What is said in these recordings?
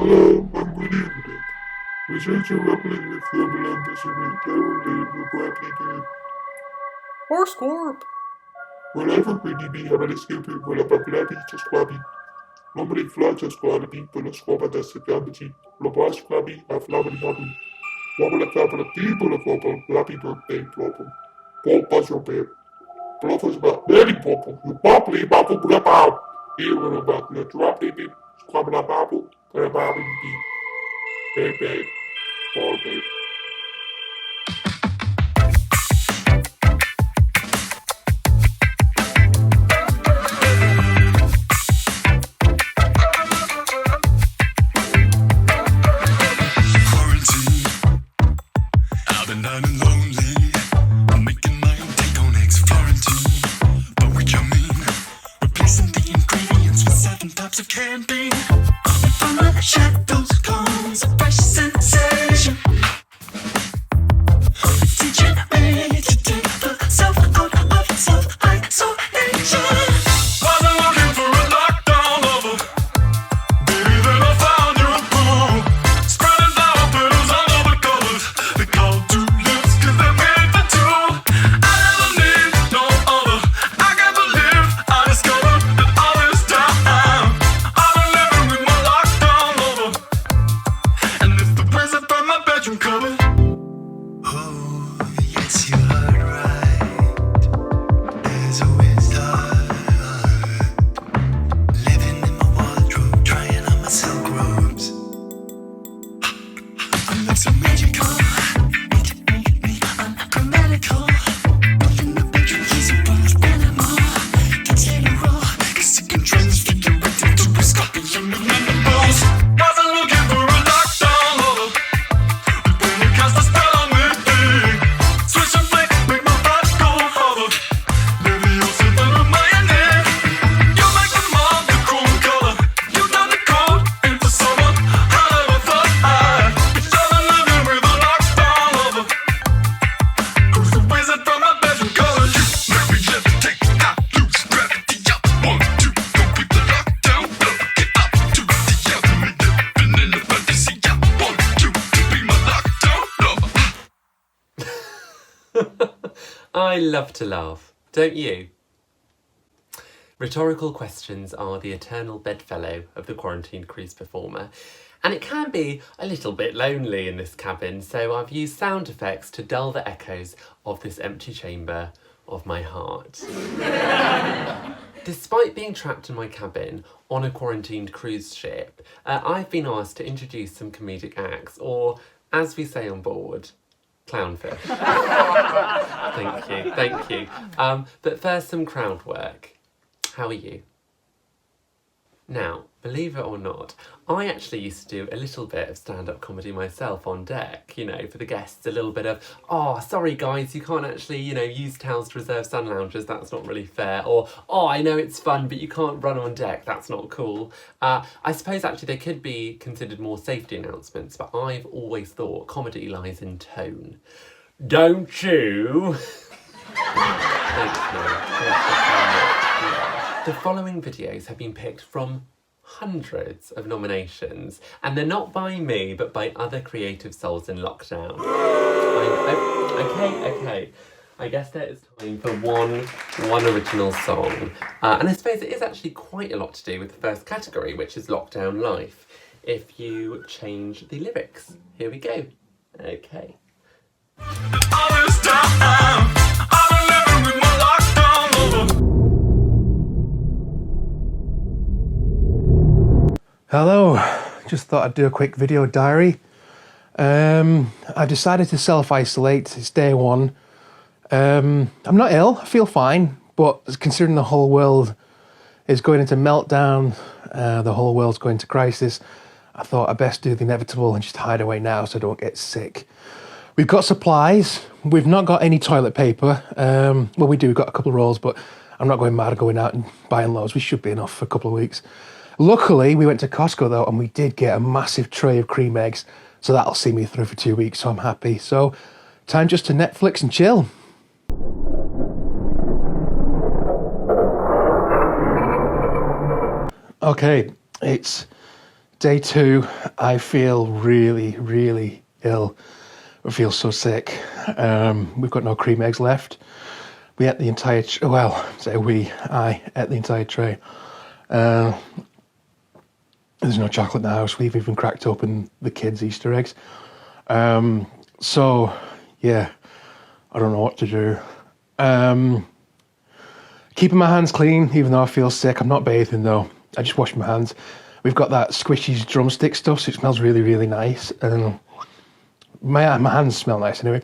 Hello, I'm good evening. Researcher rappelling with global ambassador Caroline Rebrappi. Horse Well, I've pretty be having a stupid well about blabby to squabby. Normally flags are squabby, but a squabba that's a gambity. Labas flabby, a flabby hobby. Wobble a couple of people of wobble, blabby birthday problem. Paul buzzer bear. Bluffers about very popple. You popply bobble blab out. Here we're about the drop baby. Squabble a bobble, but a bobby beep. Babe, babe, ball babe. I love to laugh, don't you? Rhetorical questions are the eternal bedfellow of the quarantine cruise performer, and it can be a little bit lonely in this cabin, so I've used sound effects to dull the echoes of this empty chamber of my heart. Despite being trapped in my cabin on a quarantined cruise ship, I've been asked to introduce some comedic acts, or as we say on board, clownfish. Thank you. But first, some crowd work. How are you? Now, believe it or not, I actually used to do a little bit of stand-up comedy myself on deck, you know, for the guests, a little bit of, oh, sorry guys, you can't actually, you know, use towels to reserve sun loungers, that's not really fair, or, oh, I know it's fun, but you can't run on deck, that's not cool. I suppose actually they could be considered more safety announcements, but I've always thought comedy lies in tone. Don't you? Thank you. The following videos have been picked from hundreds of nominations, and they're not by me, but by other creative souls in lockdown. Okay. I guess that it's time for one original song. And I suppose it is actually quite a lot to do with the first category, which is lockdown life, if you change the lyrics. Here we go. Okay. Hello, just thought I'd do a quick video diary. I decided to self-isolate, it's day one. I'm not ill, I feel fine, but considering the whole world is going into meltdown, the whole world's going to crisis, I thought I'd best do the inevitable and just hide away now so I don't get sick. We've got supplies, we've not got any toilet paper. Well, we do, we've got a couple of rolls, but I'm not going mad going out and buying loads. We should be enough for a couple of weeks. Luckily, we went to Costco though, and we did get a massive tray of cream eggs, so that'll see me through for 2 weeks, so I'm happy. So, time just to Netflix and chill. Okay, it's Day 2, I feel really, really ill. I feel so sick. We've got no cream eggs left. We ate the entire, I ate the entire tray. There's no chocolate in the house. We've even cracked open the kids' Easter eggs. So, yeah, I don't know what to do. Keeping my hands clean, even though I feel sick. I'm not bathing though. I just wash my hands. We've got that squishy drumstick stuff, so it smells really, really nice. And my hands smell nice anyway.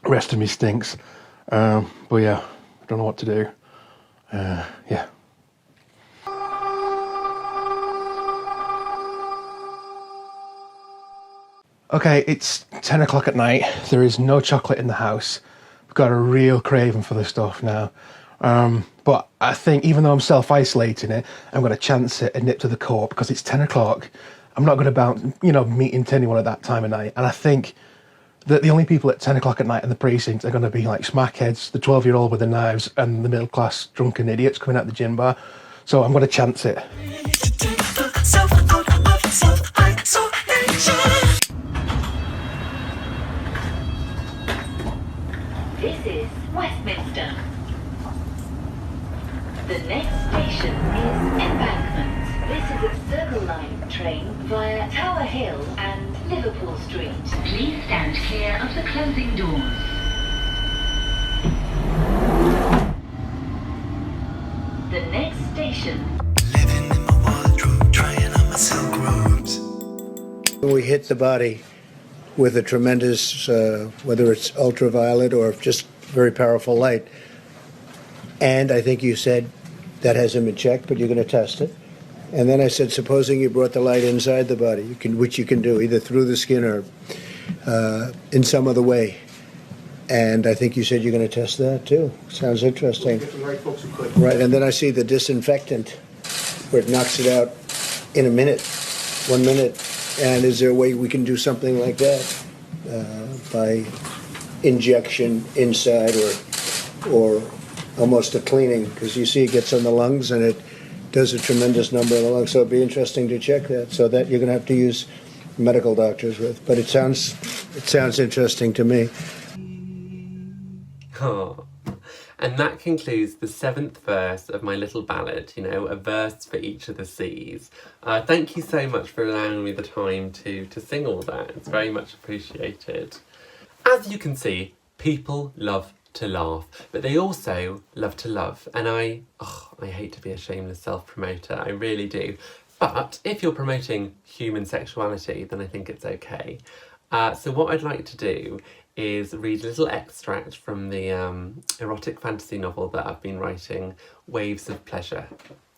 The rest of me stinks. But yeah, I don't know what to do. Yeah. Okay, it's 10 o'clock at night. There is no chocolate in the house. We've got a real craving for the stuff now. But I think even though I'm self-isolating it, I'm going to chance it and nip to the court because it's 10 o'clock. I'm not going to bounce, meet into anyone at that time of night. And I think that the only people at 10 o'clock at night in the precinct are going to be like smackheads, the 12-year-old with the knives, and the middle-class drunken idiots coming out the gym bar. So I'm going to chance it. This is Westminster. The next station is Embankment. This is a Circle Line train via Tower Hill and Liverpool Street. Please stand clear of the closing doors. The next station. Living in my wardrobe, trying on my silk robes. We hit the body with a tremendous, whether it's ultraviolet or just very powerful light. And I think you said that hasn't been checked, but you're going to test it. And then I said, supposing you brought the light inside the body, which you can do, either through the skin or in some other way. And I think you said you're going to test that too. Sounds interesting. Right, and then I see the disinfectant, where it knocks it out in a minute, 1 minute. And is there a way we can do something like that by injection inside or almost a cleaning? Because you see it gets on the lungs and it does a tremendous number in the lungs. So it'd be interesting to check that. So that you're going to have to use medical doctors with. But it sounds interesting to me. Oh. And that concludes the 7th verse of my little ballad, a verse for each of the C's. Thank you so much for allowing me the time to sing all that. It's very much appreciated. As you can see, people love to laugh, but they also love to love. And I hate to be a shameless self-promoter, I really do. But if you're promoting human sexuality, then I think it's okay. So what I'd like to do is read a little extract from the erotic fantasy novel that I've been writing, Waves of Pleasure.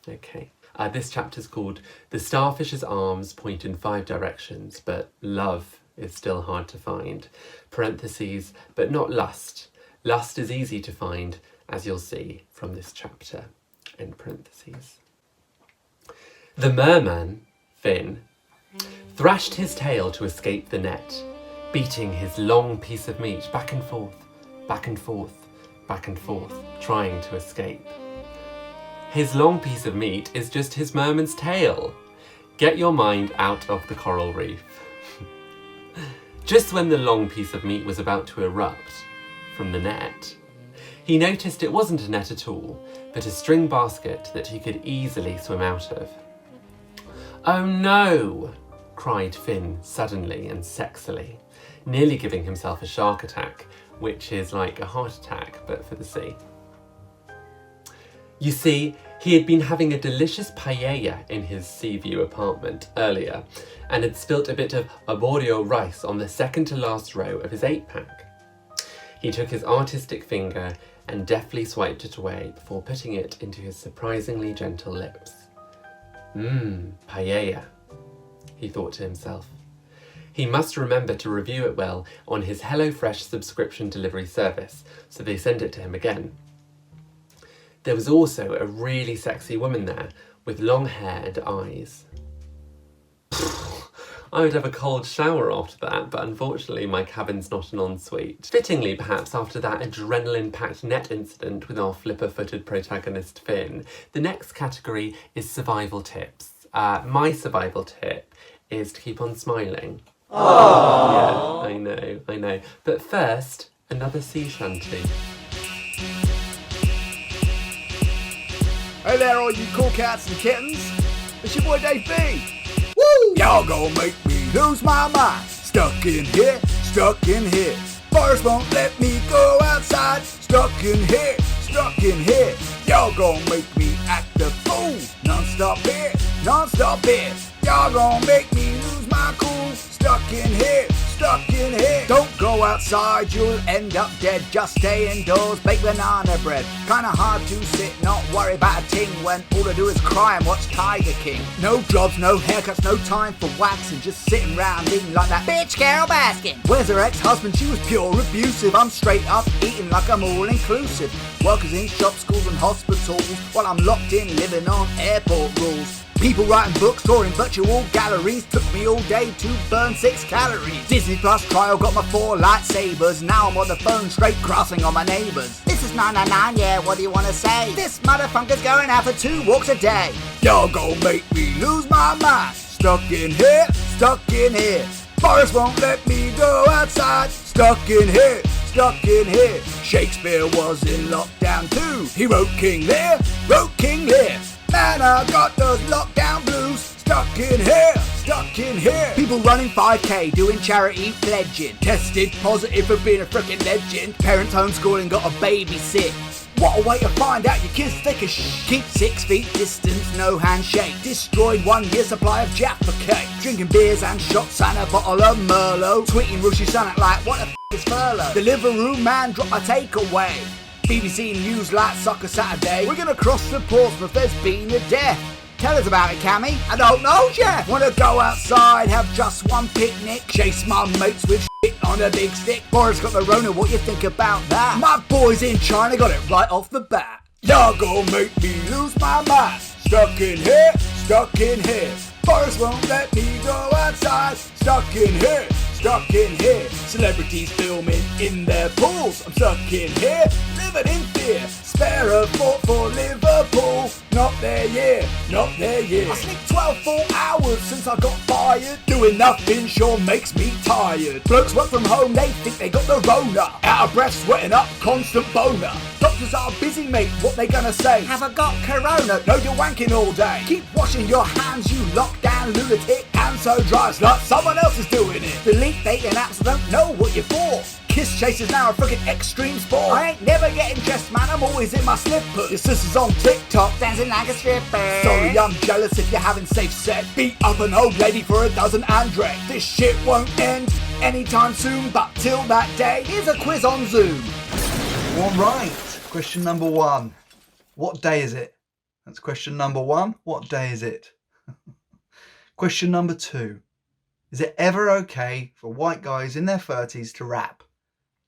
Okay. This chapter's called The Starfish's Arms Point in 5 Directions, but love is still hard to find. Parentheses, but not lust. Lust is easy to find, as you'll see from this chapter. End parentheses. The merman, Finn, thrashed his tail to escape the net, beating his long piece of meat back and forth, back and forth, back and forth, trying to escape. His long piece of meat is just his merman's tail. Get your mind out of the coral reef. Just when the long piece of meat was about to erupt from the net, he noticed it wasn't a net at all, but a string basket that he could easily swim out of. "Oh no!" cried Finn suddenly and sexily, nearly giving himself a shark attack, which is like a heart attack, but for the sea. You see, he had been having a delicious paella in his sea view apartment earlier, and had spilt a bit of arborio rice on the second to last row of his 8-pack. He took his artistic finger and deftly swiped it away before putting it into his surprisingly gentle lips. Paella, he thought to himself. He must remember to review it well on his HelloFresh subscription delivery service, so they sent it to him again. There was also a really sexy woman there, with long hair and eyes. I would have a cold shower after that, but unfortunately my cabin's not an ensuite. Fittingly, perhaps, after that adrenaline-packed net incident with our flipper-footed protagonist Finn, the next category is survival tips. My survival tip is to keep on smiling. Aww. Yeah, I know. But first, another sea shanty. Hey there, all you cool cats and kittens. It's your boy Dave B. Woo! Y'all gonna make me lose my mind. Stuck in here. Bars won't let me go outside. Stuck in here. Y'all gonna make me act a fool. Non-stop here. Y'all gonna make me lose my cool. Stuck in here. Don't go outside, you'll end up dead. Just stay indoors, bake banana bread. Kinda hard to sit, not worry about a ting when all I do is cry and watch Tiger King. No jobs, no haircuts, no time for waxing. Just sitting round eating like that bitch Carol Baskin. Where's her ex-husband? She was pure abusive. I'm straight up eating like I'm all inclusive. Workers in shops, schools and hospitals, while I'm locked in living on airport rules. People writing books, touring virtual galleries. Took me all day to burn 6 calories. Disney Plus trial, got my 4 lightsabers. Now I'm on the phone straight crossing on my neighbours. This is 999, yeah, what do you wanna say? This motherfucker's going out for 2 walks a day. Y'all gon' make me lose my mind. Stuck in here. Boris won't let me go outside. Stuck in here. Shakespeare was in lockdown too. He wrote King Lear. Man, I got those lockdown blues. Stuck in here. People running 5k, doing charity pledging. Tested positive for being a frickin' legend. Parents homeschooling, got a babysit. What a way to find out your kid's thick as Keep 6 feet distance, no handshake. Destroyed 1 year supply of Jaffa cake. Drinking beers and shots and a bottle of Merlot. Tweeting Rushy Sunak like, what the f*** is furlough? Deliveroo man dropped my takeaway. BBC News like Soccer Saturday. We're gonna cross to Portsmouth, there's been a death. Tell us about it, Cammy. I don't know, Jeff. Wanna go outside, have just one picnic. Chase my mates with shit on a big stick. Boris got the Rona, what you think about that? My boys in China got it right off the bat. Y'all gon' make me lose my mind. Stuck in here. Boris won't let me go outside. Stuck in here. Celebrities filming in their pools. I'm stuck in here, living in fear. Spare a thought for Liverpool. Not their year. I sleep 12 full hours since I got fired. Doing nothing sure makes me tired. Blokes work from home, they think they got the Rona. Out of breath, sweating up, constant boner. Doctors are busy, mate, what they gonna say? Have I got corona? No, you're wanking all day. Keep washing your hands, you lockdown lunatic. Hand so dry, it's like someone else is doing it. Delete dating apps, I don't know what you're for. Kiss chasers now a freaking extreme sport. I ain't never getting dressed, man, I'm always in my slippers. Your sister's on TikTok, dancing like a stripper. Sorry, I'm jealous if you're having safe sex. Beat up an old lady for a dozen Andrex. This shit won't end anytime soon, but till that day, here's a quiz on Zoom. Alright, question number 1. What day is it? That's question number 1. What day is it? Question number 2. Is it ever okay for white guys in their 30s to rap,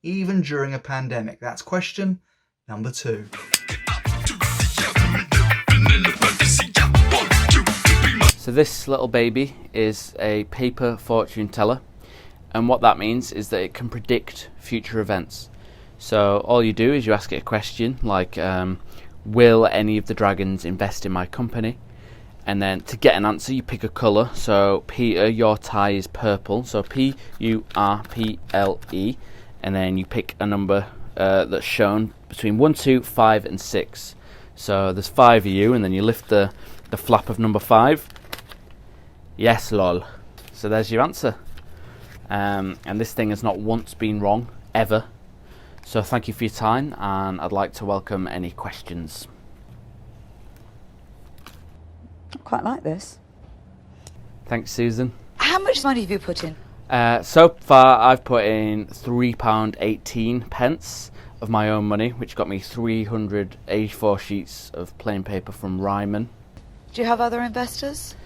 even during a pandemic? That's question number 2. So this little baby is a paper fortune teller, and what that means is that it can predict future events. So all you do is you ask it a question like, will any of the dragons invest in my company? And then to get an answer, you pick a colour. So Peter, your tie is purple. So Purple. And then you pick a number that's shown between 1, 2, 5 and 6. So there's 5 of you, and then you lift the flap of number 5. Yes, lol. So there's your answer. And this thing has not once been wrong, ever. So thank you for your time, and I'd like to welcome any questions. I quite like this. Thanks, Susan. How much money have you put in? So far, I've put in £3.18 of my own money, which got me 384 sheets of plain paper from Ryman. Do you have other investors?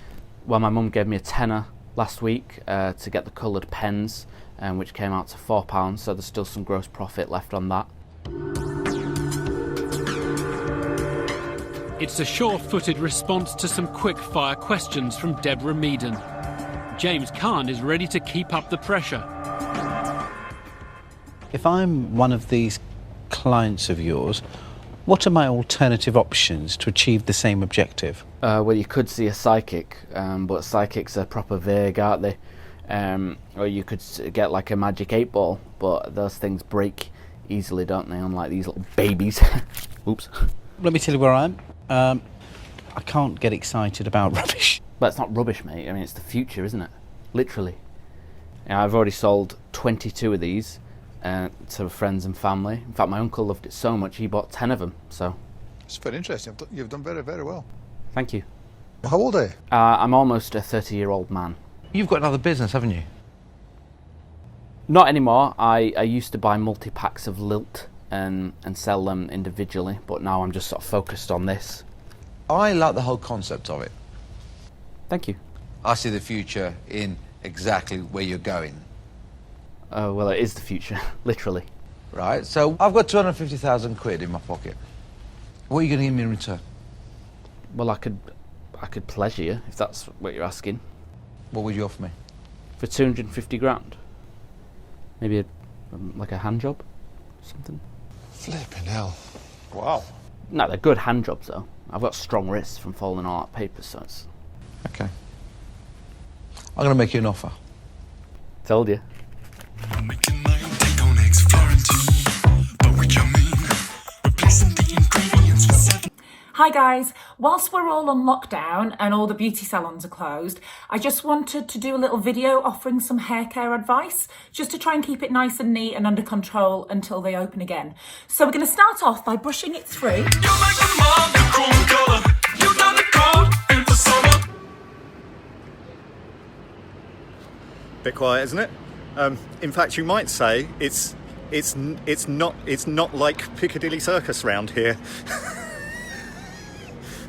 Well, my mum gave me a tenner last week to get the coloured pens, which came out to £4, so there's still some gross profit left on that. It's a sure-footed response to some quick-fire questions from Deborah Meaden. James Caan is ready to keep up the pressure. If I'm one of these clients of yours, What are my alternative options to achieve the same objective? Well, you could see a psychic, but psychics are proper vague, aren't they? Or you could get like a magic 8-ball, but those things break easily, don't they? Unlike these little babies. Oops. Let me tell you where I am. I can't get excited about rubbish. But it's not rubbish, mate. I mean, it's the future, isn't it? Literally. I've already sold 22 of these to friends and family. In fact, my uncle loved it so much he bought 10 of them. So it's very interesting. You've done very, very well. Thank you. How old are you? I'm almost a 30-year-old man. You've got another business, haven't you? Not anymore. I used to buy multi-packs of Lilt and sell them individually, but now I'm just sort of focused on this. I like the whole concept of it. Thank you. I see the future in exactly where you're going. Oh, well, it is the future, literally. Right, so I've got 250,000 quid in my pocket. What are you going to give me in return? Well, I could pleasure you, if that's what you're asking. What would you offer me? For 250 grand. Maybe like a hand job? Something? Flipping hell. Wow. No, they're good hand jobs, though. I've got strong wrists from folding all that paper, so it's... Okay. I'm going to make you an offer. Told you. Hi guys, whilst we're all on lockdown and all the beauty salons are closed, I just wanted to do a little video offering some hair care advice, just to try and keep it nice and neat and under control until they open again. So we're going to start off by brushing it through. Bit quiet, isn't it? In fact, you might say it's not like Piccadilly Circus round here.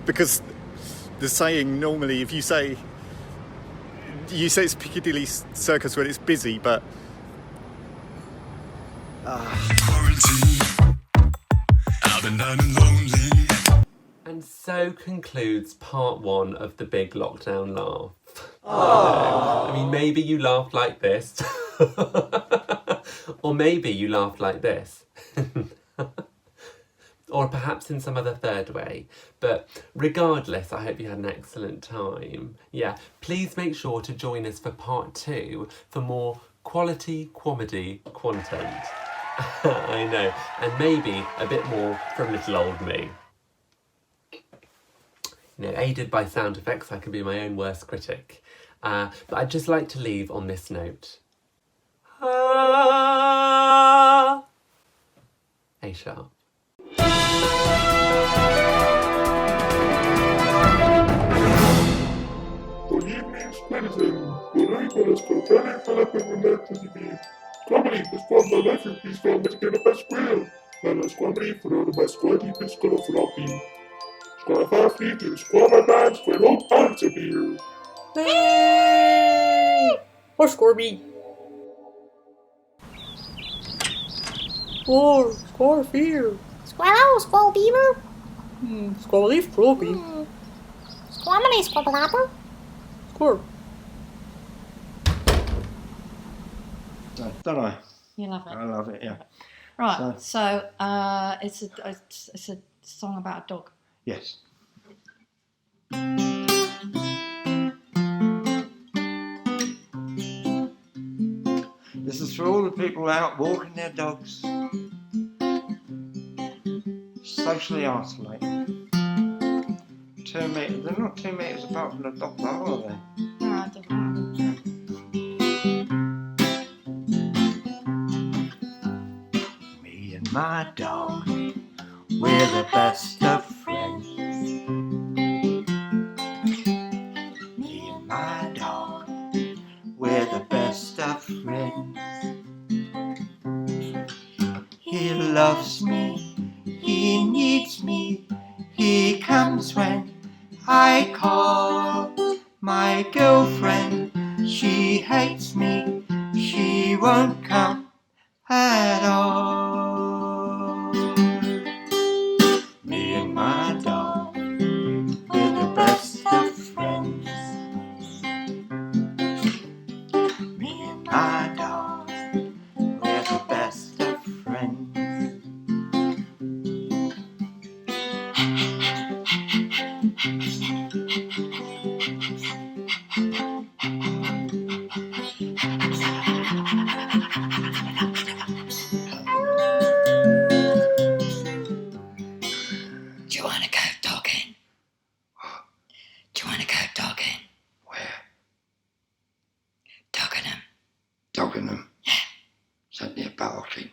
Because the saying normally, if you say it's Piccadilly Circus when it's busy, but And so concludes part 1 of the big lockdown laugh. I mean, maybe you laughed like this. Or maybe you laughed like this. Or perhaps in some other third way. But regardless, I hope you had an excellent time. Yeah, please make sure to join us for part 2 for more quality comedy content. I know, and maybe a bit more from little old me. You know, aided by sound effects, I can be my own worst critic. But I'd just like to leave on this note. A sharp. Good evening, citizen. Vorrei ascoltare la permanenza di me. Comedy is for the refugees from the best grill. Nella squadra for the best squaddy piscolo floppy. Squadra fleet, squadra bands for no parts of beer. Or Scorby. Or Squaw Fear. Squirrel, squirrel beaver. Squaw Leaf Trophy. Squammy, squabblapper. Squirrel. Don't I? You love it. I love it, yeah. Right, so it's a song about a dog. Yes. This is for all the people out walking their dogs, socially isolated. 2 metres, they're not 2 metres apart from the dog, though, are they? No, I don't know. Me and my dog, we're the best of friends. Me and my dog, we're the best of friends. He loves me, he needs me, he comes when I call. My girlfriend, she hates me, she won't come at all. Me and my dog, we're the best of friends. Me and my dog, we're the best of friends. Dagenham. Yeah. Is that near Battle King?